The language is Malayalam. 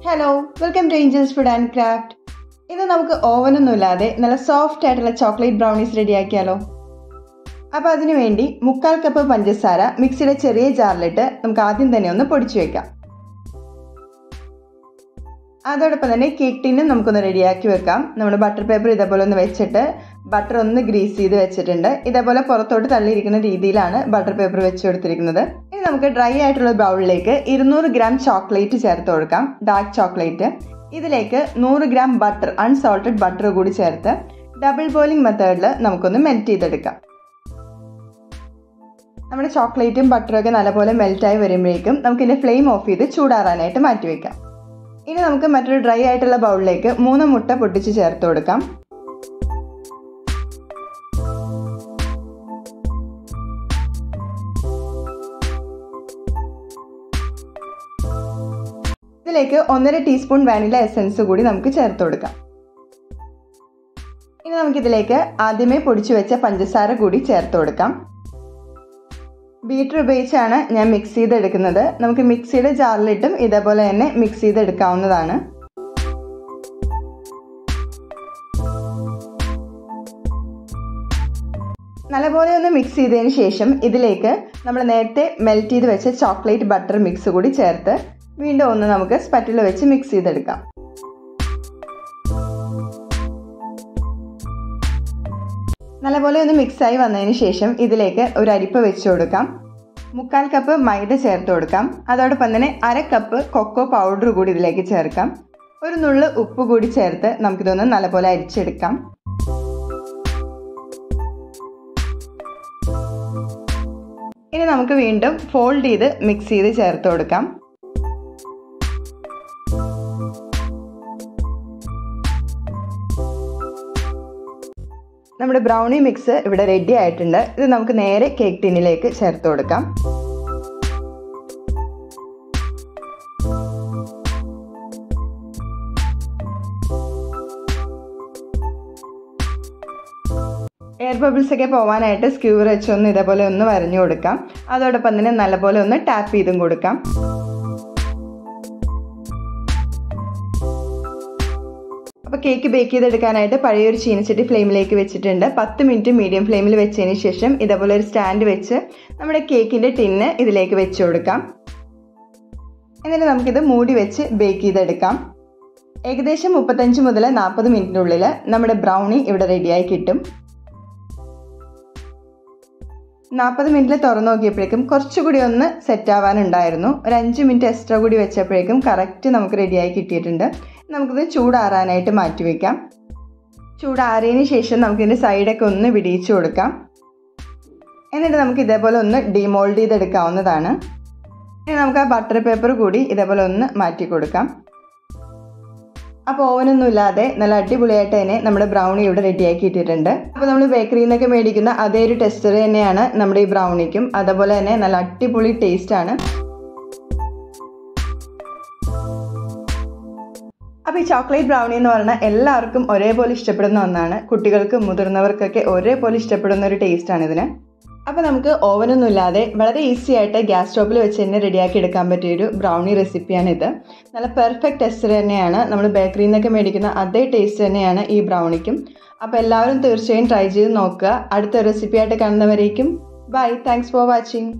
Hello, welcome to Angels food and craft. ഇത് നമുക്ക് ഓവനൊന്നും ഇല്ലാതെ നല്ല സോഫ്റ്റ് ആയിട്ടുള്ള ചോക്ലേറ്റ് ബ്രൗണീസ് റെഡിയാക്കിയാലോ? അപ്പോൾ അതിനു വേണ്ടി 3/4 കപ്പ് പഞ്ചസാര മിക്സിയുടെ ചെറിയ ജാറിലിട്ട് നമുക്ക് ആദ്യം തന്നെ ഒന്ന് പൊടിച്ചു വെക്കാം. അതോടൊപ്പം തന്നെ കേക്ക് ടിന്നും നമുക്കൊന്ന് റെഡിയാക്കി വെക്കാം. നമ്മൾ ബട്ടർ പേപ്പർ ഇതേപോലെ ഒന്ന് വെച്ചിട്ട് ബട്ടർ ഒന്ന് ഗ്രീസ് ചെയ്ത് വെച്ചിട്ടുണ്ട്. ഇതേപോലെ പുറത്തോട്ട് തള്ളിയിരിക്കുന്ന രീതിയിലാണ് ബട്ടർ പേപ്പർ വെച്ച് കൊടുത്തിരിക്കുന്നത്. ഇനി നമുക്ക് ഡ്രൈ ആയിട്ടുള്ള ബൗളിലേക്ക് 200 ഗ്രാം ചോക്ലേറ്റ് ചേർത്ത് കൊടുക്കാം, ഡാർക്ക് ചോക്ലേറ്റ്. ഇതിലേക്ക് 100 ഗ്രാം ബട്ടർ, അൺസോൾട്ടഡ് ബട്ടർ കൂടി ചേർത്ത് ഡബിൾ ബോയിലിംഗ് മെത്തേഡിൽ നമുക്കൊന്ന് മെൽറ്റ് ചെയ്തെടുക്കാം. നമ്മുടെ ചോക്ലേറ്റും ബട്ടറും ഒക്കെ നല്ലപോലെ മെൽറ്റായി വരുമ്പോഴേക്കും നമുക്കിതിൻ്റെ ഫ്ലെയിം ഓഫ് ചെയ്ത് ചൂടാറാനായിട്ട് മാറ്റി വെക്കാം. ഇനി നമുക്ക് മറ്റൊരു ഡ്രൈ ആയിട്ടുള്ള ബൗളിലേക്ക് 3 മുട്ട പൊട്ടിച്ച് ചേർത്ത് കൊടുക്കാം. ഇതിലേക്ക് 1.5 ടീസ്പൂൺ വാനില എസൻസ് കൂടി നമുക്ക് ചേർത്ത് കൊടുക്കാം. ഇനി നമുക്കിതിലേക്ക് ആദ്യമേ പൊടിച്ചു വെച്ച പഞ്ചസാര കൂടി ചേർത്ത് കൊടുക്കാം. ബീറ്റർ ഉപയോഗിച്ചാണ് ഞാൻ മിക്സ് ചെയ്തെടുക്കുന്നത്. നമുക്ക് മിക്സിയുടെ ജാറിലിട്ടും ഇതേപോലെ തന്നെ മിക്സ് ചെയ്തെടുക്കാവുന്നതാണ്. നല്ലപോലെ ഒന്ന് മിക്സ് ചെയ്തതിന് ശേഷം ഇതിലേക്ക് നമ്മൾ നേരത്തെ മെൽറ്റ് ചെയ്ത് വെച്ച ചോക്ലേറ്റ് ബട്ടർ മിക്സ് കൂടി ചേർത്ത് വീണ്ടും ഒന്ന് നമുക്ക് സ്പാറ്റില വെച്ച് മിക്സ് ചെയ്തെടുക്കാം. നല്ലപോലെ ഒന്ന് മിക്സായി വന്നതിന് ശേഷം ഇതിലേക്ക് ഒരു അരിപ്പ വെച്ച് കൊടുക്കാം. 3/4 കപ്പ് മൈദ ചേർത്ത് കൊടുക്കാം. അതോടൊപ്പം തന്നെ 1/2 കപ്പ് കൊക്കോ പൗഡർ കൂടി ഇതിലേക്ക് ചേർക്കാം. ഒരു നുള്ള് ഉപ്പ് കൂടി ചേർത്ത് നമുക്കിതൊന്ന് നല്ലപോലെ അരിച്ചെടുക്കാം. ഇനി നമുക്ക് വീണ്ടും ഫോൾഡ് ചെയ്ത് മിക്സ് ചെയ്ത് ചേർത്ത് കൊടുക്കാം. നമ്മുടെ ബ്രൗണി മിക്സ് ഇവിടെ റെഡി ആയിട്ടുണ്ട്. ഇത് നമുക്ക് നേരെ കേക്ക് ടിന്നിലേക്ക് ചേർത്ത് കൊടുക്കാം. എയർ ബബിൾസ് ഒക്കെ പോകാനായിട്ട് സ്ക്യൂർ വെച്ചൊന്ന് ഇതേപോലെ ഒന്ന് വരഞ്ഞു കൊടുക്കാം. അതോടൊപ്പം തന്നെ നല്ലപോലെ ഒന്ന് ടാപ്പ് ചെയ്തും കൊടുക്കാം. അപ്പോൾ കേക്ക് ബേക്ക് ചെയ്തെടുക്കാനായിട്ട് പഴയൊരു ചീനച്ചട്ടി ഫ്ലെയിമിലേക്ക് വെച്ചിട്ടുണ്ട്. 10 മിനിറ്റ് മീഡിയം ഫ്ലെയിമിൽ വെച്ചതിന് ശേഷം ഇതേപോലെ ഒരു സ്റ്റാൻഡ് വെച്ച് നമ്മുടെ കേക്കിൻ്റെ ടിന്ന് ഇതിലേക്ക് വെച്ച് കൊടുക്കാം. എന്നിട്ട് നമുക്കിത് മൂടി വെച്ച് ബേക്ക് ചെയ്തെടുക്കാം. ഏകദേശം 35 മുതൽ 40 മിനിറ്റിനുള്ളിൽ നമ്മുടെ ബ്രൗണി ഇവിടെ റെഡിയായി കിട്ടും. 40 മിനിറ്റിൽ തുറന്നു നോക്കിയപ്പോഴേക്കും കുറച്ചുകൂടി ഒന്ന് സെറ്റ് ആവാനുണ്ടായിരുന്നു. ഒരു 5 മിനിറ്റ് എക്സ്ട്രാ കൂടി വെച്ചപ്പോഴേക്കും കറക്റ്റ് നമുക്ക് റെഡിയായി കിട്ടിയിട്ടുണ്ട്. നമുക്കിത് ചൂടാറാനായിട്ട് മാറ്റി വയ്ക്കാം. ചൂടാറിയതിന് ശേഷം നമുക്കിതിൻ്റെ സൈഡൊക്കെ ഒന്ന് വിടിയിച്ചു കൊടുക്കാം. എന്നിട്ട് നമുക്ക് ഇതേപോലെ ഒന്ന് ഡിമോൾഡ് ചെയ്തെടുക്കാവുന്നതാണ്. ഇനി നമുക്ക് ആ ബട്ടർ പേപ്പർ കൂടി ഇതേപോലെ ഒന്ന് മാറ്റി കൊടുക്കാം. അപ്പോൾ ഓവനൊന്നും ഇല്ലാതെ നല്ല അടിപൊളിയായിട്ട് തന്നെ നമ്മുടെ ബ്രൗണി ഇവിടെ റെഡിയാക്കി ഇട്ടിട്ടുണ്ട്. അപ്പോൾ നമ്മൾ ബേക്കറിയിൽ നിന്നൊക്കെ മേടിക്കുന്ന അതേ ഒരു ടെക്സ്ചർ തന്നെയാണ് നമ്മുടെ ഈ ബ്രൗണിക്കും. അതുപോലെ തന്നെ നല്ല അടിപൊളി ടേസ്റ്റാണ്. അപ്പോൾ ഈ ചോക്ലേറ്റ് ബ്രൗണി എന്ന് പറഞ്ഞാൽ എല്ലാവർക്കും ഒരേപോലെ ഇഷ്ടപ്പെടുന്ന ഒന്നാണ്. കുട്ടികൾക്കും മുതിർന്നവർക്കൊക്കെ ഒരേപോലെ ഇഷ്ടപ്പെടുന്ന ഒരു ടേസ്റ്റാണ് ഇതിന്. അപ്പോൾ നമുക്ക് ഓവനൊന്നും ഇല്ലാതെ വളരെ ഈസി ആയിട്ട് ഗ്യാസ് സ്റ്റോപ്പിൽ വെച്ച് തന്നെ റെഡിയാക്കി എടുക്കാൻ പറ്റിയൊരു ബ്രൗണി റെസിപ്പിയാണിത്. നല്ല പെർഫെക്റ്റ് ടെക്സ്ചർ തന്നെയാണ്. നമ്മൾ ബേക്കറിയിൽ നിന്നൊക്കെ മേടിക്കുന്ന അതേ ടേസ്റ്റ് തന്നെയാണ് ഈ ബ്രൗണിക്കും. അപ്പോൾ എല്ലാവരും തീർച്ചയായും ട്രൈ ചെയ്ത് നോക്കുക. അടുത്ത റെസിപ്പിയായിട്ട് കാണുന്നവരേക്കും ബൈ. Thanks for watching.